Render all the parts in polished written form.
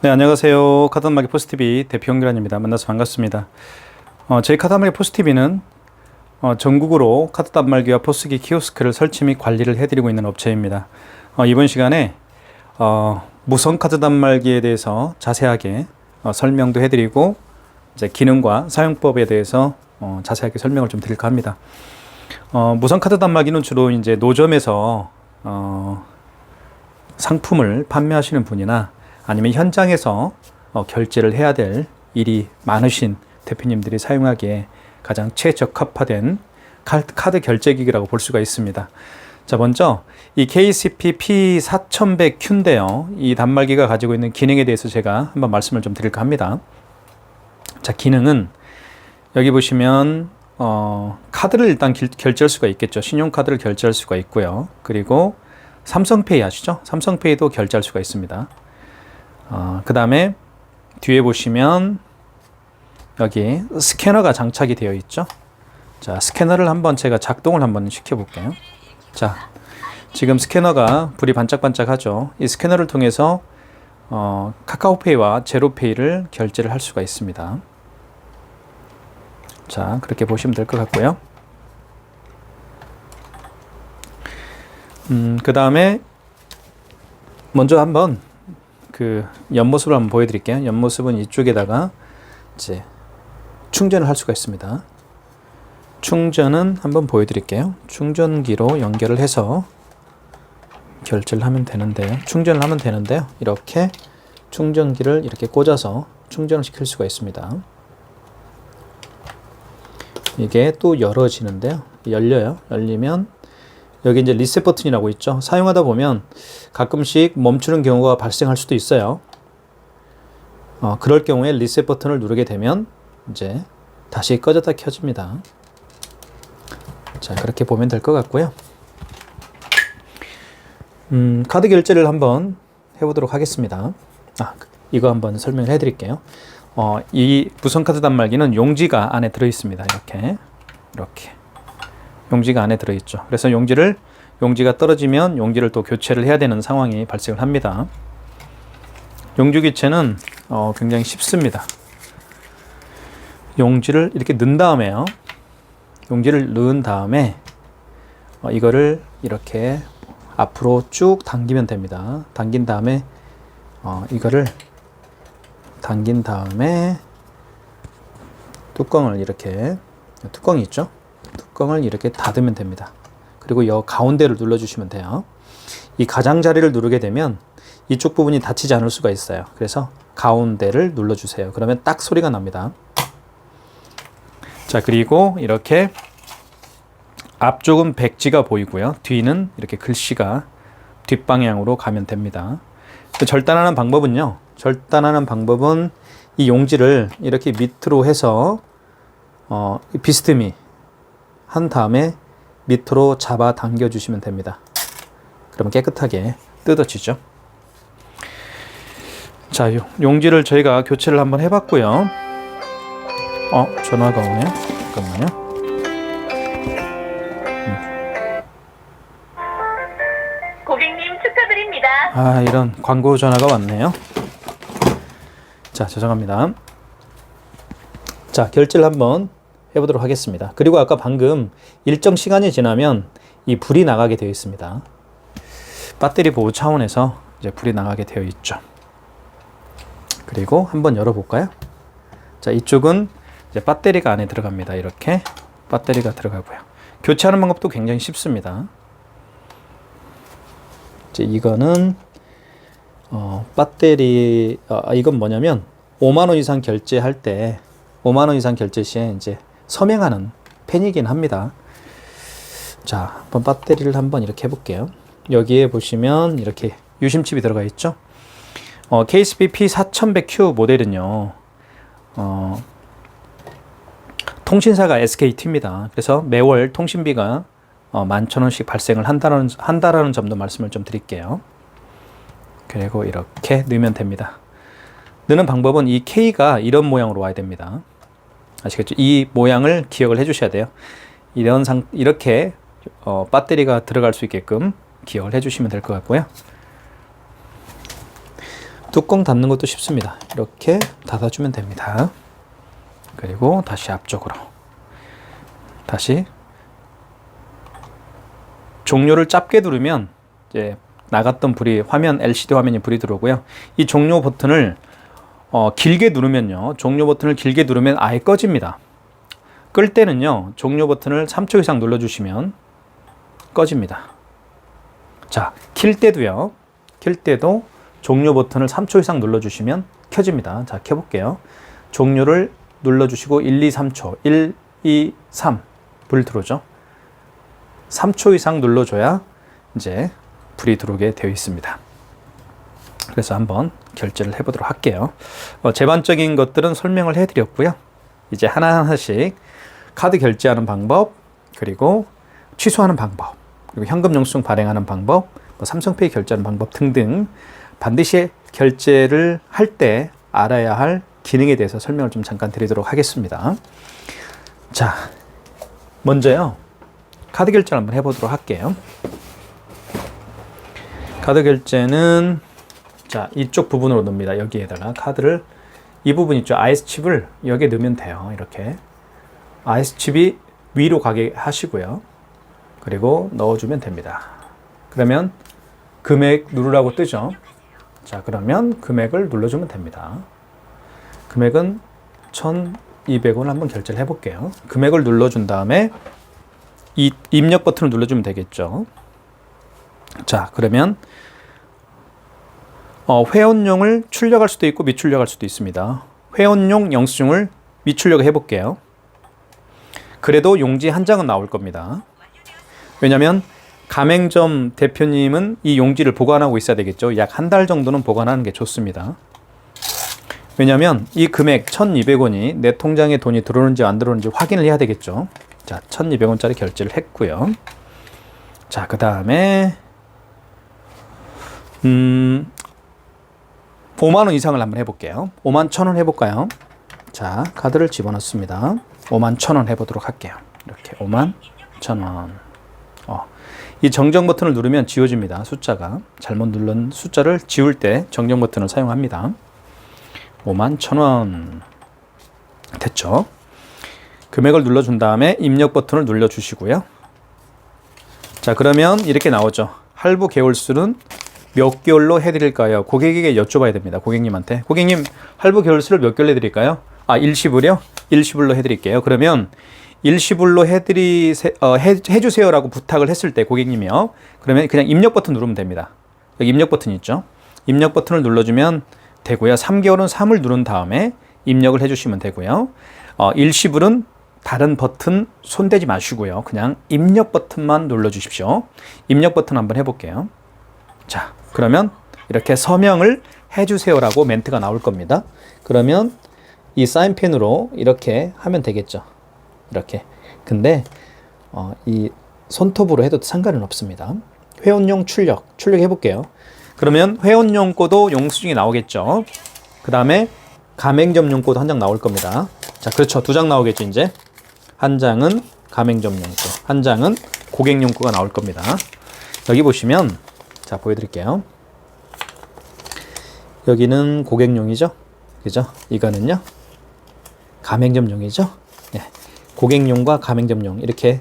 네, 안녕하세요. 카드단말기 포스TV 대표 홍기란입니다. 만나서 반갑습니다. 저희 카드단말기 포스TV는 전국으로 카드단말기와 포스기 키오스크를 설치 및 관리를 해드리고 있는 업체입니다. 이번 시간에 무선 카드단말기에 대해서 자세하게 설명도 해드리고 이제 기능과 사용법에 대해서 자세하게 설명을 좀 드릴까 합니다. 무선 카드단말기는 주로 이제 노점에서 상품을 판매하시는 분이나 아니면 현장에서 결제를 해야 될 일이 많으신 대표님들이 사용하기에 가장 최적합화된 카드 결제기기라고 볼 수가 있습니다. 자, 먼저 이 KCP P4100Q인데요. 이 단말기가 가지고 있는 기능에 대해서 제가 한번 말씀을 좀 드릴까 합니다. 자, 기능은 여기 보시면 카드를 일단 결제할 수가 있겠죠. 신용카드를 결제할 수가 있고요. 그리고 삼성페이 아시죠? 삼성페이도 결제할 수가 있습니다. 그 다음에 뒤에 보시면 여기 스캐너가 장착이 되어 있죠. 자, 스캐너를 한번 제가 작동을 한번 시켜 볼게요. 자, 지금 스캐너가 불이 반짝반짝 하죠. 이 스캐너를 통해서 카카오페이와 제로페이를 결제를 할 수가 있습니다. 자, 그렇게 보시면 될 것 같고요. 그 다음에 먼저 한번 그 옆모습을 한번 보여드릴게요. 옆모습은 이쪽에다가 이제 충전을 할 수가 있습니다. 충전은 한번 보여드릴게요. 충전기로 연결을 해서 결제를 하면 되는데요. 충전을 하면 되는데요. 이렇게 충전기를 이렇게 꽂아서 충전을 시킬 수가 있습니다. 이게 또 열어지는데요. 열려요. 열리면 여기 이제 리셋 버튼이라고 있죠. 사용하다 보면 가끔씩 멈추는 경우가 발생할 수도 있어요. 그럴 경우에 리셋 버튼을 누르게 되면 이제 다시 꺼졌다 켜집니다. 자, 그렇게 보면 될 것 같고요. 카드 결제를 한번 해보도록 하겠습니다. 이거 한번 설명을 해드릴게요. 이 무선 카드 단말기는 용지가 안에 들어 있습니다. 이렇게 용지가 안에 들어 있죠. 그래서 용지가 떨어지면 용지를 또 교체를 해야 되는 상황이 발생을 합니다. 용지 교체는 굉장히 쉽습니다. 용지를 이렇게 넣은 다음에요. 용지를 넣은 다음에 이거를 이렇게 앞으로 쭉 당기면 됩니다. 당긴 다음에 이거를 당긴 다음에 뚜껑을 이렇게 뚜껑이 있죠? 뚜껑을 이렇게 닫으면 됩니다. 그리고 이 가운데를 눌러주시면 돼요. 이 가장자리를 누르게 되면 이쪽 부분이 닫히지 않을 수가 있어요. 그래서 가운데를 눌러주세요. 그러면 딱 소리가 납니다. 자, 그리고 이렇게 앞쪽은 백지가 보이고요. 뒤는 이렇게 글씨가 뒷방향으로 가면 됩니다. 절단하는 방법은요. 절단하는 방법은 이 용지를 이렇게 밑으로 해서 비스듬히 한 다음에 밑으로 잡아 당겨 주시면 됩니다. 그러면 깨끗하게 뜯어지죠. 자, 용지를 저희가 교체를 한번 해봤고요. 전화가 오네요. 잠깐만요. 고객님 축하드립니다. 이런 광고 전화가 왔네요. 자, 죄송합니다. 자, 결제를 한번 해보도록 하겠습니다. 그리고 아까 방금 일정 시간이 지나면 이 불이 나가게 되어 있습니다. 배터리 보호 차원에서 이제 불이 나가게 되어 있죠. 그리고 한번 열어볼까요? 자, 이쪽은 이제 배터리가 안에 들어갑니다. 이렇게 배터리가 들어가고요. 교체하는 방법도 굉장히 쉽습니다. 이제 이거는 배터리 이건 뭐냐면 5만 원 이상 결제할 때 5만 원 이상 결제 시에 이제 서명하는 펜이긴 합니다. 자, 한번 배터리를 한번 이렇게 해볼게요. 여기에 보시면 이렇게 유심칩이 들어가 있죠. KCP P4100Q 모델은요, 통신사가 SKT입니다. 그래서 매월 통신비가 11,000원씩 발생을 한다라는 점도 말씀을 좀 드릴게요. 그리고 이렇게 넣으면 됩니다. 넣는 방법은 이 K가 이런 모양으로 와야 됩니다. 아시겠죠? 이 모양을 기억을 해 주셔야 돼요. 이렇게 배터리가 들어갈 수 있게끔 기억을 해 주시면 될 것 같고요. 뚜껑 닫는 것도 쉽습니다. 이렇게 닫아주면 됩니다. 그리고 다시 앞쪽으로. 다시 종료를 짧게 누르면 이제 나갔던 불이 LCD 화면이 불이 들어오고요. 이 종료 버튼을 길게 누르면요. 종료 버튼을 길게 누르면 아예 꺼집니다. 끌 때는요. 종료 버튼을 3초 이상 눌러주시면 꺼집니다. 자, 킬 때도요. 킬 때도 종료 버튼을 3초 이상 눌러주시면 켜집니다. 자, 켜볼게요. 종료를 눌러주시고 1, 2, 3초. 1, 2, 3. 불 들어오죠? 3초 이상 눌러줘야 이제 불이 들어오게 되어 있습니다. 그래서 한번 결제를 해보도록 할게요. 제반적인 것들은 설명을 해드렸고요. 이제 하나하나씩 카드 결제하는 방법, 그리고 취소하는 방법, 그리고 현금 영수증 발행하는 방법, 삼성페이 결제하는 방법 등등 반드시 결제를 할 때 알아야 할 기능에 대해서 설명을 좀 잠깐 드리도록 하겠습니다. 자, 먼저요. 카드 결제를 한번 해보도록 할게요. 카드 결제는 자, 이쪽 부분으로 넣습니다. 여기에다가 카드를 이 부분 있죠. IS 칩을 여기에 넣으면 돼요. 이렇게 IS 칩이 위로 가게 하시고요. 그리고 넣어주면 됩니다. 그러면 금액 누르라고 뜨죠. 자, 그러면 금액을 눌러주면 됩니다. 금액은 1,200원 한번 결제를 해볼게요. 금액을 눌러준 다음에 이 입력 버튼을 눌러주면 되겠죠. 자, 그러면 회원용을 출력할 수도 있고 미출력할 수도 있습니다. 회원용 영수증을 미출력을 해볼게요. 그래도 용지 한 장은 나올 겁니다. 왜냐하면 가맹점 대표님은 이 용지를 보관하고 있어야 되겠죠. 약 한 달 정도는 보관하는 게 좋습니다. 왜냐하면 이 금액 1,200원이 내 통장에 돈이 들어오는지 안 들어오는지 확인을 해야 되겠죠. 자, 1,200원짜리 결제를 했고요. 자, 그 다음에 5만원 이상을 한번 해볼게요. 51,000원 해볼까요? 자, 카드를 집어넣습니다. 51,000원 해보도록 할게요. 이렇게 51,000원. 이 정정 버튼을 누르면 지워집니다. 숫자가 잘못 누른 숫자를 지울 때 정정 버튼을 사용합니다. 51,000원 됐죠? 금액을 눌러준 다음에 입력 버튼을 눌러주시고요. 자, 그러면 이렇게 나오죠. 할부 개월수는 몇 개월로 해드릴까요? 고객에게 여쭤봐야 됩니다. 고객님한테. 고객님, 할부 개월수를 몇 개월로 해드릴까요? 일시불이요? 일시불로 해드릴게요. 그러면 일시불로 해주세요라고 부탁을 했을 때 고객님이요. 그러면 그냥 입력 버튼 누르면 됩니다. 여기 입력 버튼 있죠? 입력 버튼을 눌러주면 되고요. 3개월은 3을 누른 다음에 입력을 해주시면 되고요. 일시불은 다른 버튼 손대지 마시고요. 그냥 입력 버튼만 눌러주십시오. 입력 버튼 한번 해볼게요. 자, 그러면 이렇게 서명을 해주세요라고 멘트가 나올 겁니다. 그러면 이 사인펜으로 이렇게 하면 되겠죠. 이렇게. 근데 이 손톱으로 해도 상관은 없습니다. 회원용 출력해 볼게요. 그러면 회원용 거도 영수증이 나오겠죠. 그 다음에 가맹점용 거도 한 장 나올 겁니다. 자, 그렇죠. 2장 나오겠죠. 이제 한 장은 가맹점용 거, 한 장은 고객용 거가 나올 겁니다. 여기 보시면 자, 보여드릴게요. 여기는 고객용이죠. 그죠? 이거는요 가맹점용이죠. 네. 고객용과 가맹점용 이렇게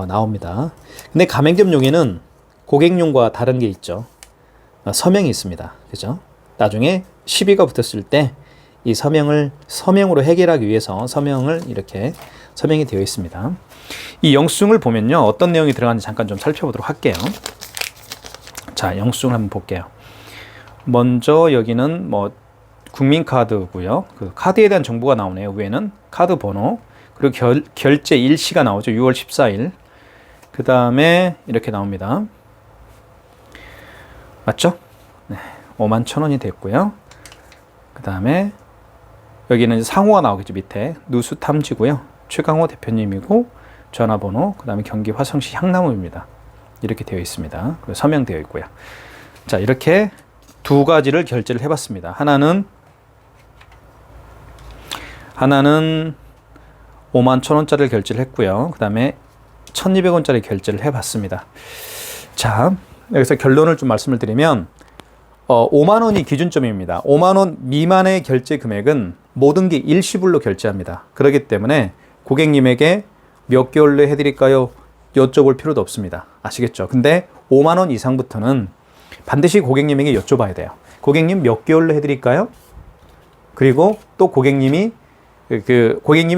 나옵니다. 근데 가맹점용에는 고객용과 다른 게 있죠. 서명이 있습니다. 그죠? 나중에 시비가 붙었을 때 이 서명으로 해결하기 위해서 서명을 이렇게 서명이 되어 있습니다. 이 영수증을 보면요. 어떤 내용이 들어가는지 잠깐 좀 살펴보도록 할게요. 자, 영수증을 한번 볼게요. 먼저 여기는 국민카드고요. 그 카드에 대한 정보가 나오네요. 위에는 카드 번호, 그리고 결제 일시가 나오죠. 6월 14일. 그 다음에 이렇게 나옵니다. 맞죠? 네, 51,000원이 됐고요. 그 다음에 여기는 상호가 나오겠죠. 밑에 누수 탐지고요. 최강호 대표님이고 전화번호, 그 다음에 경기 화성시 향나무입니다. 이렇게 되어 있습니다. 그리고 서명되어 있고요. 자, 이렇게 두 가지를 결제를 해봤습니다. 하나는 51,000원짜리를 결제를 했고요. 그 다음에 1,200원짜리 결제를 해봤습니다. 자, 여기서 결론을 좀 말씀을 드리면 5만 원이 기준점입니다. 5만 원 미만의 결제 금액은 모든 게 일시불로 결제합니다. 그렇기 때문에 고객님에게 몇 개월로 해드릴까요? 여쭤볼 필요도 없습니다. 아시겠죠? 근데 5만 원 이상부터는 반드시 고객님에게 여쭤봐야 돼요. 고객님 몇 개월로 해드릴까요? 그리고 또 고객님이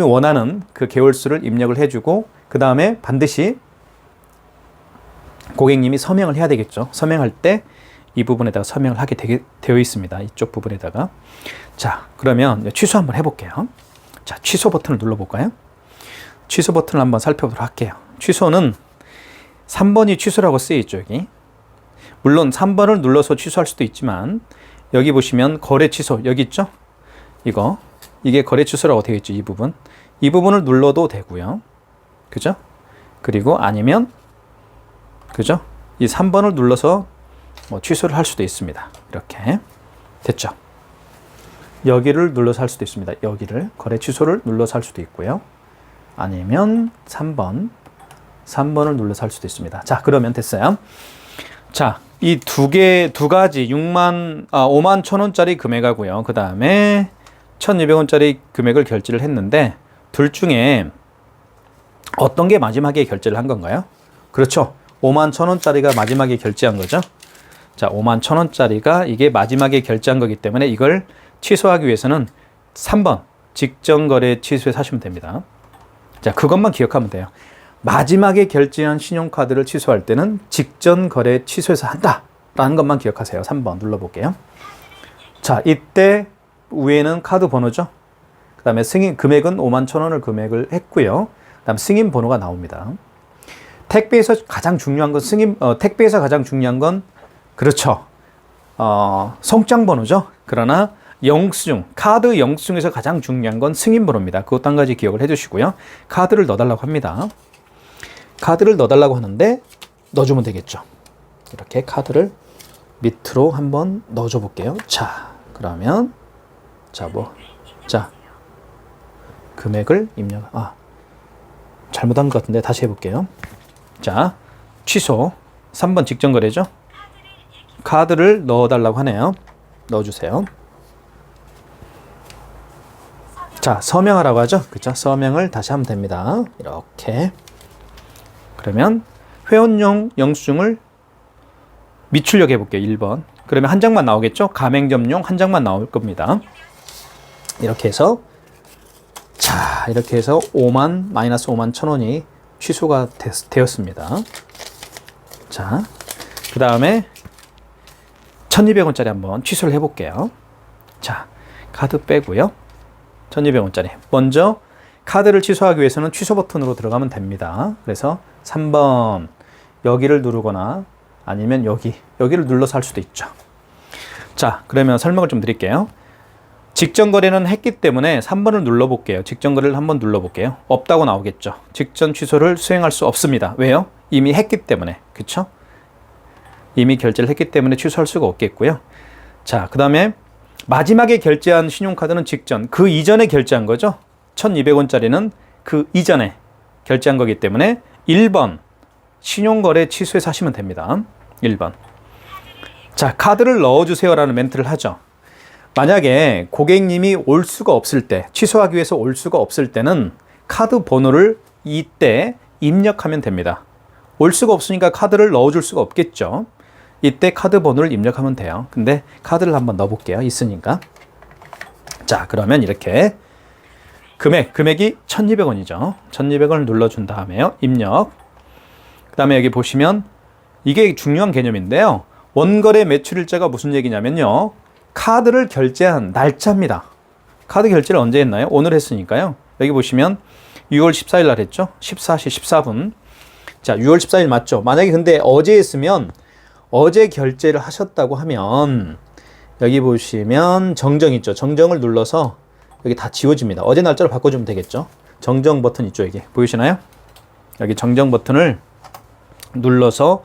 원하는 그 개월수를 입력을 해주고 그 다음에 반드시 고객님이 서명을 해야 되겠죠. 서명할 때 이 부분에다가 서명을 하게 되어 있습니다. 이쪽 부분에다가. 자, 그러면 취소 한번 해볼게요. 자, 취소 버튼을 눌러볼까요? 취소 버튼을 한번 살펴보도록 할게요. 취소는 3번이 취소라고 쓰여 있죠, 여기. 물론 3번을 눌러서 취소할 수도 있지만 여기 보시면 거래 취소 여기 있죠? 이게 거래 취소라고 되어 있죠, 이 부분. 이 부분을 눌러도 되고요. 그죠? 그리고 아니면 그죠? 이 3번을 눌러서 취소를 할 수도 있습니다. 이렇게 됐죠? 여기를 눌러서 할 수도 있습니다. 여기를 거래 취소를 눌러서 할 수도 있고요. 아니면 3번을 눌러서 할 수도 있습니다. 자, 그러면 됐어요. 자, 이 두 가지 5만 1,000원짜리 금액하고요. 그 다음에 1,200원짜리 금액을 결제를 했는데 둘 중에 어떤 게 마지막에 결제를 한 건가요? 그렇죠. 5만 1,000원짜리가 마지막에 결제한 거죠. 자, 5만 1,000원짜리가 이게 마지막에 결제한 거기 때문에 이걸 취소하기 위해서는 3번 직전거래 취소해서 하시면 됩니다. 자, 그것만 기억하면 돼요. 마지막에 결제한 신용카드를 취소할 때는 직전거래 취소해서 한다라는 것만 기억하세요. 3번 눌러볼게요. 자, 이때 위에는 카드 번호죠. 그 다음에 승인 금액은 5만 1,000원을 금액을 했고요. 그 다음 승인 번호가 나옵니다. 택배에서 가장 중요한 건 택배에서 가장 중요한 건 그렇죠. 송장 번호죠. 그러나 카드 영수증에서 가장 중요한 건 승인 번호입니다. 그것도 한 가지 기억을 해주시고요. 카드를 넣어달라고 합니다. 카드를 넣어달라고 하는데 넣어주면 되겠죠. 이렇게 카드를 밑으로 한번 넣어줘 볼게요. 자, 그러면 금액을 잘못한 것 같은데 다시 해볼게요. 자, 취소 3번 직전거래죠. 카드를 넣어달라고 하네요. 넣어주세요. 자, 서명하라고 하죠. 그죠? 서명을 다시 하면 됩니다. 이렇게. 그러면 회원용 영수증을 미출력 해볼게요. 1번. 그러면 한 장만 나오겠죠? 가맹점용 한 장만 나올 겁니다. 이렇게 해서 이렇게 해서 마이너스 5만 1,000원이 취소가 되었습니다. 자, 그 다음에 1,200원짜리 한번 취소를 해볼게요. 자, 카드 빼고요. 1,200원짜리. 먼저 카드를 취소하기 위해서는 취소 버튼으로 들어가면 됩니다. 그래서 3번 여기를 누르거나 아니면 여기를 눌러서 할 수도 있죠. 자, 그러면 설명을 좀 드릴게요. 직전 거래는 했기 때문에 3번을 눌러볼게요. 직전 거래를 한번 눌러볼게요. 없다고 나오겠죠. 직전 취소를 수행할 수 없습니다. 왜요? 이미 했기 때문에. 그쵸? 이미 결제를 했기 때문에 취소할 수가 없겠고요. 자, 그 다음에 마지막에 결제한 신용카드는 그 이전에 결제한 거죠. 1,200원짜리는 그 이전에 결제한 거기 때문에 1번 신용거래 취소해서 하시면 됩니다. 1번. 자, 카드를 넣어주세요라는 멘트를 하죠. 만약에 고객님이 올 수가 없을 때, 취소하기 위해서 올 수가 없을 때는 카드 번호를 이때 입력하면 됩니다. 올 수가 없으니까 카드를 넣어줄 수가 없겠죠. 이때 카드 번호를 입력하면 돼요. 근데 카드를 한번 넣어볼게요. 있으니까. 자, 그러면 이렇게 금액이 1,200원이죠. 1,200원을 눌러준 다음에요. 입력. 그 다음에 여기 보시면 이게 중요한 개념인데요. 원거래 매출일자가 무슨 얘기냐면요. 카드를 결제한 날짜입니다. 카드 결제를 언제 했나요? 오늘 했으니까요. 여기 보시면 6월 14일 날 했죠. 14시 14분. 자, 6월 14일 맞죠? 만약에 근데 어제 했으면 어제 결제를 하셨다고 하면 여기 보시면 정정 있죠. 정정을 눌러서 여기 다 지워집니다. 어제 날짜로 바꿔주면 되겠죠. 정정 버튼 있죠. 여기 보이시나요? 여기 정정 버튼을 눌러서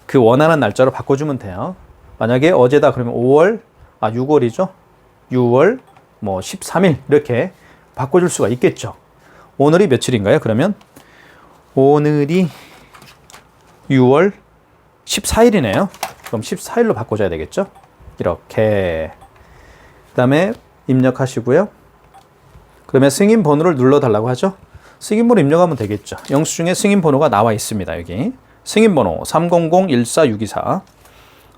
그 원하는 날짜로 바꿔주면 돼요. 만약에 어제다 그러면 6월이죠. 6월 13일 이렇게 바꿔줄 수가 있겠죠. 오늘이 며칠인가요? 그러면 오늘이 6월 14일이네요. 그럼 14일로 바꿔줘야 되겠죠? 이렇게. 그 다음에 입력하시고요. 그러면 승인 번호를 눌러달라고 하죠. 승인 번호 입력하면 되겠죠. 영수증에 승인 번호가 나와 있습니다. 여기 승인 번호 300-14624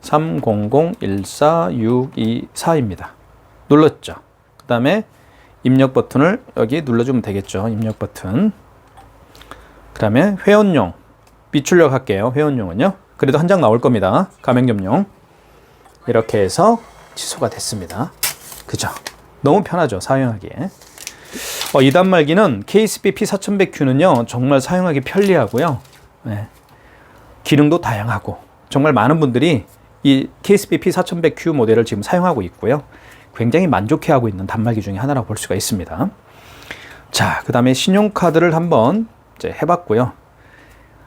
300-14624입니다. 눌렀죠. 그 다음에 입력 버튼을 여기 눌러주면 되겠죠. 입력 버튼. 그 다음에 회원용 비출력 할게요. 회원용은요. 그래도 한 장 나올 겁니다. 가맹점용. 이렇게 해서 취소가 됐습니다. 그죠? 너무 편하죠. 사용하기에. 이 단말기는 KSP P4100Q는요. 정말 사용하기 편리하고요. 네. 기능도 다양하고 정말 많은 분들이 이 KSP P4100Q 모델을 지금 사용하고 있고요. 굉장히 만족해하고 있는 단말기 중에 하나라고 볼 수가 있습니다. 자, 그 다음에 신용카드를 한번 이제 해봤고요.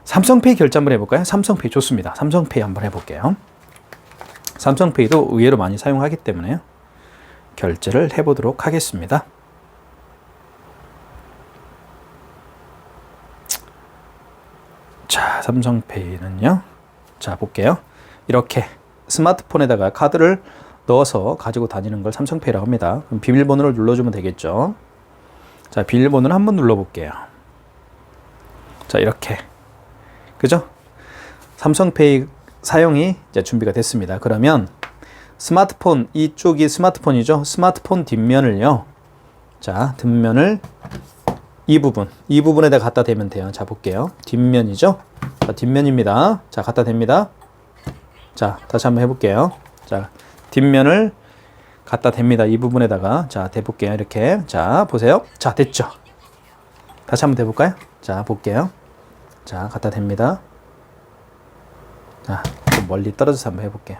삼성페이 결제 한번 해볼까요? 삼성페이 좋습니다. 삼성페이 한번 해볼게요. 삼성페이도 의외로 많이 사용하기 때문에 결제를 해보도록 하겠습니다. 자, 삼성페이는요. 자, 볼게요. 이렇게 스마트폰에다가 카드를 넣어서 가지고 다니는 걸 삼성페이라고 합니다. 그럼 비밀번호를 눌러주면 되겠죠. 자, 비밀번호를 한번 눌러볼게요. 자, 이렇게. 그죠? 삼성페이 사용이 이제 준비가 됐습니다. 그러면 스마트폰, 이쪽이 스마트폰이죠. 스마트폰 뒷면을요. 자, 뒷면을 이 부분에다 갖다 대면 돼요. 자, 볼게요. 뒷면이죠. 자, 뒷면입니다. 자, 갖다 댑니다. 자, 다시 한번 해볼게요. 자, 뒷면을 갖다 댑니다. 이 부분에다가. 자, 대볼게요. 이렇게. 자, 보세요. 자, 됐죠. 다시 한번 대볼까요? 자, 볼게요. 자, 갖다 댑니다. 자, 좀 멀리 떨어져서 한번 해볼게요.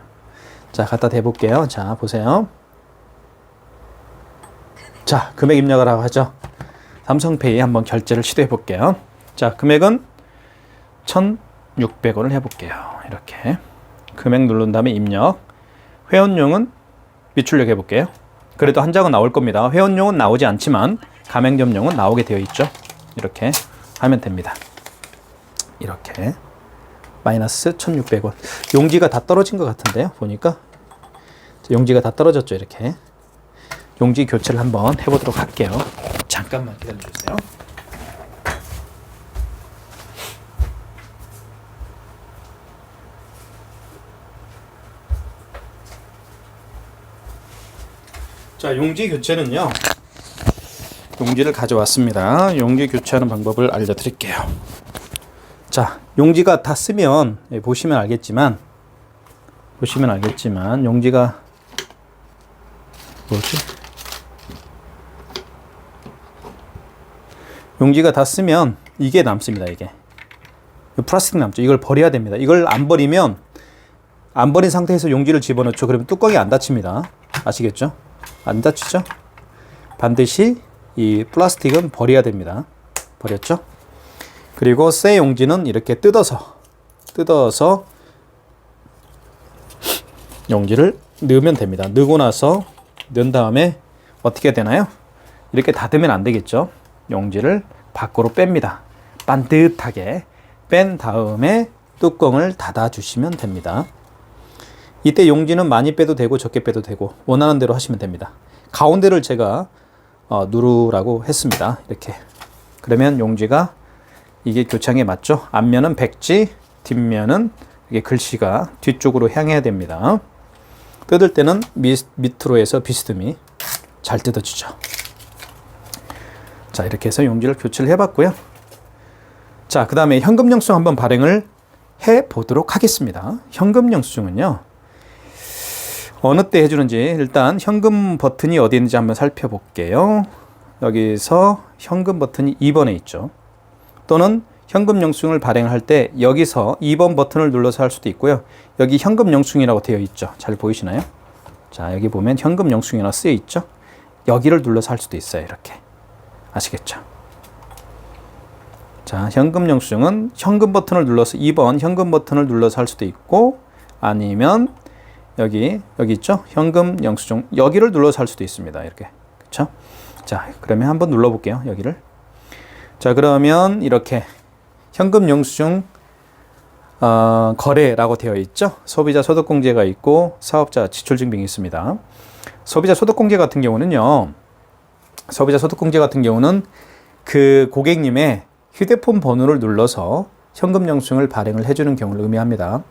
자, 갖다 대볼게요. 자, 보세요. 자, 금액 입력을 하고 하죠. 삼성페이 한번 결제를 시도해 볼게요. 자, 금액은 1,600원을 해볼게요. 이렇게. 금액 누른 다음에 입력. 회원용은 비출력 해볼게요. 그래도 한 장은 나올 겁니다. 회원용은 나오지 않지만 가맹점용은 나오게 되어 있죠. 이렇게 하면 됩니다. 이렇게. 마이너스 1,600원. 용지가 다 떨어진 것 같은데요. 보니까. 용지가 다 떨어졌죠. 이렇게. 용지 교체를 한번 해보도록 할게요. 잠깐만 기다려주세요. 자, 용지 교체는요. 용지를 가져왔습니다. 용지 교체하는 방법을 알려드릴게요. 자, 용지가 다 쓰면 보시면 알겠지만 용지가 뭐지? 용지가 다 쓰면 이게 남습니다. 이게 플라스틱 남죠. 이걸 버려야 됩니다. 이걸 안 버리면 안 버린 상태에서 용지를 집어넣죠. 그러면 뚜껑이 안 닫힙니다. 아시겠죠? 안 닫히죠? 반드시 이 플라스틱은 버려야 됩니다. 버렸죠? 그리고 새 용지는 이렇게 뜯어서 용지를 넣으면 됩니다. 넣고 나서 넣은 다음에 어떻게 되나요? 이렇게 닫으면 안 되겠죠? 용지를 밖으로 뺍니다. 반듯하게 뺀 다음에 뚜껑을 닫아 주시면 됩니다. 이때 용지는 많이 빼도 되고 적게 빼도 되고 원하는 대로 하시면 됩니다. 가운데를 제가 누르라고 했습니다. 이렇게. 그러면 용지가 이게 교창에 맞죠? 앞면은 백지, 뒷면은 이게 글씨가 뒤쪽으로 향해야 됩니다. 뜯을 때는 밑으로 해서 비스듬히 잘 뜯어지죠. 자, 이렇게 해서 용지를 교체를 해봤고요. 자, 그 다음에 현금 영수증 한번 발행을 해 보도록 하겠습니다. 현금 영수증은요, 어느 때 해주는지 일단 현금 버튼이 어디 있는지 한번 살펴볼게요. 여기서 현금 버튼이 2번에 있죠. 또는 현금 영수증을 발행할 때 여기서 2번 버튼을 눌러서 할 수도 있고요. 여기 현금 영수증이라고 되어 있죠. 잘 보이시나요? 자, 여기 보면 현금 영수증이라고 쓰여 있죠. 여기를 눌러서 할 수도 있어요. 이렇게. 아시겠죠? 자, 현금 영수증은 현금 버튼을 눌러서 2번 현금 버튼을 눌러서 할 수도 있고, 아니면 여기 있죠? 현금 영수증 여기를 눌러서 할 수도 있습니다. 이렇게. 그렇죠? 자, 그러면 한번 눌러 볼게요. 여기를. 자, 그러면 이렇게 현금 영수증 거래라고 되어 있죠. 소비자 소득공제가 있고 사업자 지출증빙이 있습니다. 소비자 소득공제 같은 경우는 그 고객님의 휴대폰 번호를 눌러서 현금 영수증을 발행을 해주는 경우를 의미합니다.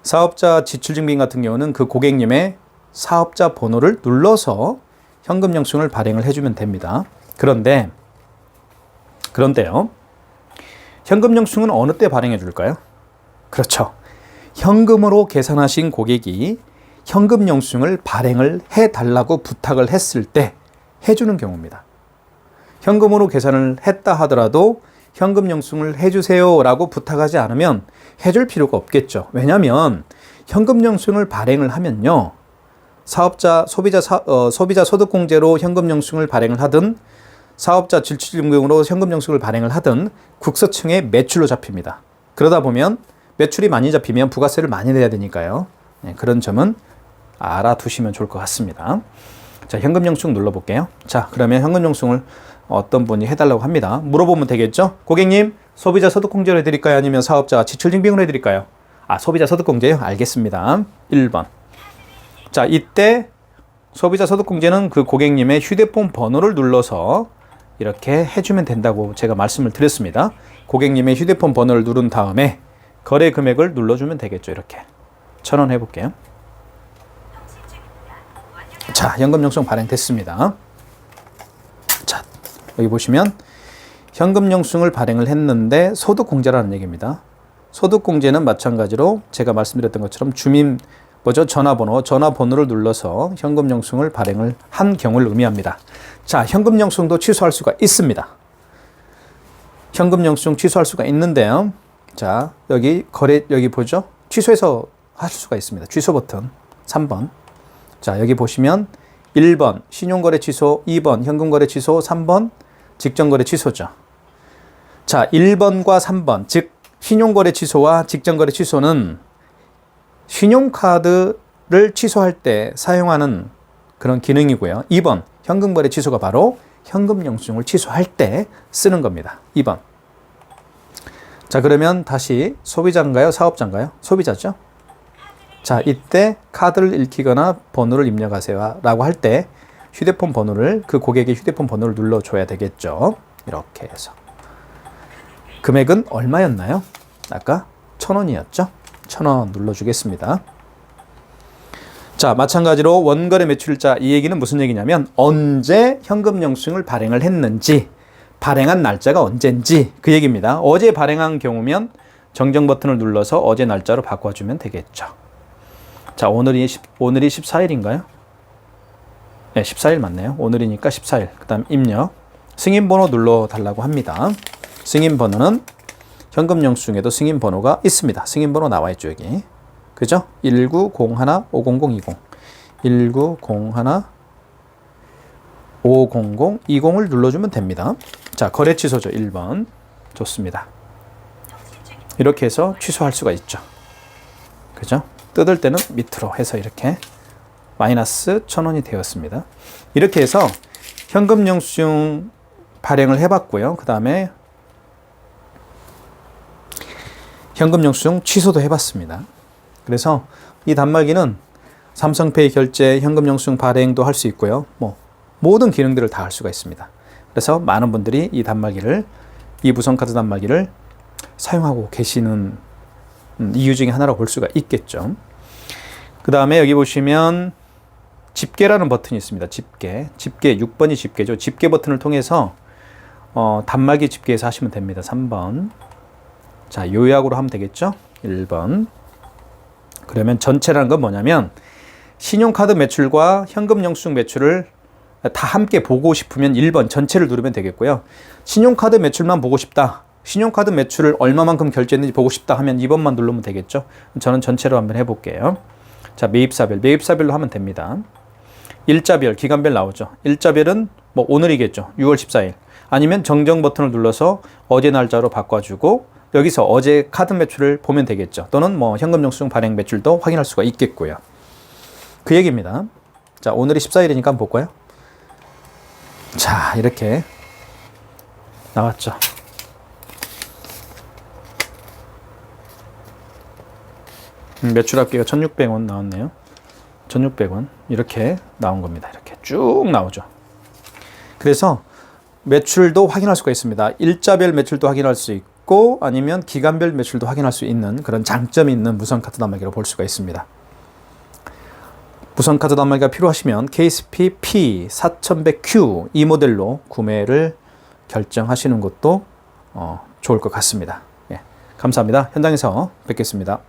사업자 지출증빙 같은 경우는 그 고객님의 사업자 번호를 눌러서 현금 영수증을 발행을 해주면 됩니다. 그런데요, 현금 영수증은 어느 때 발행해 줄까요? 그렇죠. 현금으로 계산하신 고객이 현금 영수증을 발행을 해달라고 부탁을 했을 때 해주는 경우입니다. 현금으로 계산을 했다 하더라도 현금 영수증을 해주세요 라고 부탁하지 않으면 해줄 필요가 없겠죠. 왜냐하면 현금 영수증을 발행을 하면요, 소비자 소득공제로 현금 영수증을 발행을 하든 사업자 지출증빙으로 현금 영수증을 발행을 하든 국세청의 매출로 잡힙니다. 그러다 보면 매출이 많이 잡히면 부가세를 많이 내야 되니까요. 네, 그런 점은 알아두시면 좋을 것 같습니다. 자, 현금 영수증 눌러볼게요. 자, 그러면 현금 영수증을 어떤 분이 해달라고 합니다. 물어보면 되겠죠? 고객님, 소비자 소득공제로 해드릴까요? 아니면 사업자 지출증빙으로 해드릴까요? 소비자 소득공제요? 알겠습니다. 1번. 자, 이때 소비자 소득공제는 그 고객님의 휴대폰 번호를 눌러서 이렇게 해주면 된다고 제가 말씀을 드렸습니다. 고객님의 휴대폰 번호를 누른 다음에 거래 금액을 눌러주면 되겠죠. 이렇게 1,000원 해볼게요. 자, 현금 영수증 발행됐습니다. 자, 여기 보시면 현금 영수증을 발행을 했는데 소득공제라는 얘기입니다. 소득공제는 마찬가지로 제가 말씀드렸던 것처럼 전화번호를 눌러서 현금 영수증을 발행을 한 경우를 의미합니다. 자, 현금 영수증도 취소할 수가 있습니다. 현금 영수증 취소할 수가 있는데요. 자, 여기 보죠? 취소해서 하실 수가 있습니다. 취소 버튼 3번. 자, 여기 보시면 1번 신용거래 취소, 2번 현금거래 취소, 3번 직전거래 취소죠. 자, 1번과 3번, 즉 신용거래 취소와 직전거래 취소는 신용카드를 취소할 때 사용하는 그런 기능이고요. 2번 현금거래 취소가 바로 현금 영수증을 취소할 때 쓰는 겁니다. 2번. 자, 그러면 다시 소비자인가요? 사업자인가요? 소비자죠. 자, 이때 카드를 읽히거나 번호를 입력하세요 라고 할 때 휴대폰 번호를, 그 고객의 휴대폰 번호를 눌러줘야 되겠죠. 이렇게 해서 금액은 얼마였나요? 아까 1,000원이었죠. 1,000원 눌러주겠습니다. 자, 마찬가지로 원거래 매출일자, 이 얘기는 무슨 얘기냐면 언제 현금 영수증을 발행을 했는지, 발행한 날짜가 언젠지 그 얘기입니다. 어제 발행한 경우면 정정 버튼을 눌러서 어제 날짜로 바꿔주면 되겠죠. 자, 오늘이 14일인가요? 네, 14일 맞네요. 오늘이니까 14일. 그 다음 입력. 승인번호 눌러달라고 합니다. 승인번호는 현금 영수증에도 승인번호가 있습니다. 승인번호 나와 있죠, 여기. 그죠? 1901-50020. 1901-50020을 눌러주면 됩니다. 자, 거래 취소죠, 1번. 좋습니다. 이렇게 해서 취소할 수가 있죠. 그죠? 뜯을 때는 밑으로 해서 이렇게 마이너스 1,000원이 되었습니다. 이렇게 해서 현금 영수증 발행을 해봤고요. 그 다음에 현금 영수증 취소도 해봤습니다. 그래서 이 단말기는 삼성페이 결제, 현금 영수증 발행도 할 수 있고요. 모든 기능들을 다 할 수가 있습니다. 그래서 많은 분들이 이 단말기를, 이 무선카드 단말기를 사용하고 계시는 이유 중에 하나라고 볼 수가 있겠죠. 그 다음에 여기 보시면 집계라는 버튼이 있습니다. 집계 6번이 집계죠. 집계 버튼을 통해서 단말기 집계해서 하시면 됩니다. 3번. 자, 요약으로 하면 되겠죠. 1번. 그러면 전체라는 건 뭐냐면 신용카드 매출과 현금 영수증 매출을 다 함께 보고 싶으면 1번 전체를 누르면 되겠고요. 신용카드 매출만 보고 싶다, 신용카드 매출을 얼마만큼 결제했는지 보고 싶다 하면 2번만 누르면 되겠죠. 저는 전체로 한번 해볼게요. 자, 매입사별로 하면 됩니다. 일자별, 기간별 나오죠. 일자별은 오늘이겠죠. 6월 14일. 아니면 정정 버튼을 눌러서 어제 날짜로 바꿔주고 여기서 어제 카드 매출을 보면 되겠죠. 또는 현금 영수증 발행 매출도 확인할 수가 있겠고요. 그 얘기입니다. 자, 오늘이 14일이니까 한번 볼까요? 자, 이렇게 나왔죠. 매출 합계가 1,600원 나왔네요. 1,600원 이렇게 나온 겁니다. 이렇게 쭉 나오죠. 그래서 매출도 확인할 수가 있습니다. 일자별 매출도 확인할 수 있고 아니면 기간별 매출도 확인할 수 있는 그런 장점이 있는 무선카드 단말기로 볼 수가 있습니다. 무선카드 단말기가 필요하시면 KSP P4100Q 이 모델로 구매를 결정하시는 것도 좋을 것 같습니다. 예, 감사합니다. 현장에서 뵙겠습니다.